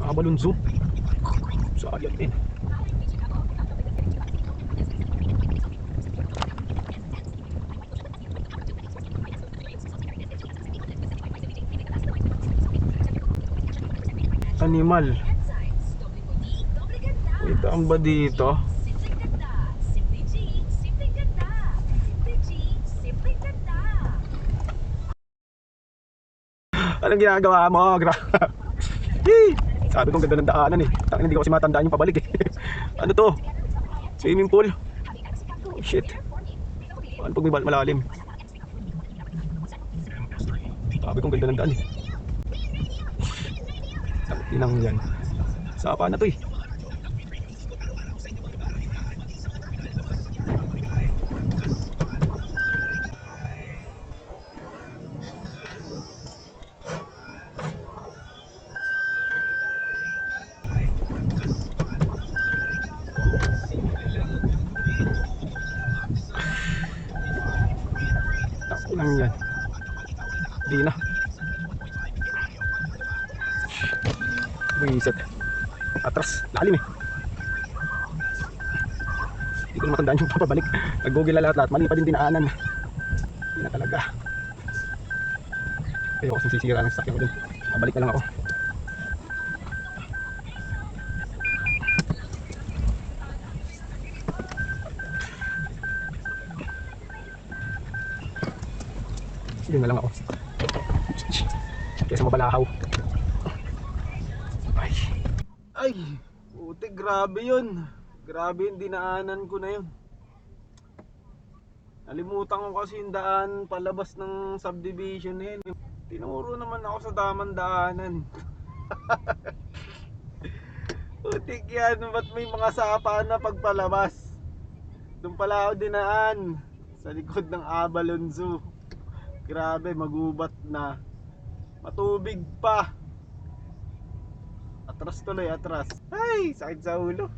Abalonzo. Sayang din. Animal. Ito ang ba dito? Anong ginagawa mo? Sabi kong ganda ng daanan eh. Tangina, hindi ko kasi matandaan yung pabalik eh. Ano to? Swimming pool? Oh shit. Ano pag may malalim? Sabi kong ganda ng daan eh. Sakit din ang yan. Sapa na to eh. Lang yan. Di na. Buisit. Atras. Lalim eh. Hindi ko na matandaan yung papabalik. Nag-google na lahat-lahat. Mali pa din dinaanan. Hindi na talaga. Kaya ako sisira ng sakyan ko dun. Mabalik na lang ako. Sige na lang ako. Kesa mabalahaw. Ay. Ay. Puti, grabe yun. Grabe yung dinaanan ko na yun. Nalimutan ko kasi yung daan palabas ng subdivision na yun. Tinuro naman ako sa tamang daanan. Putik yan. Ba't may mga sapa na pagpalabas? Doon pala ako dinaan. Sa likod ng Abalonzo. Grabe, magubat na. Matubig pa. Atras tuloy, atras. Ay, sakit sa ulo.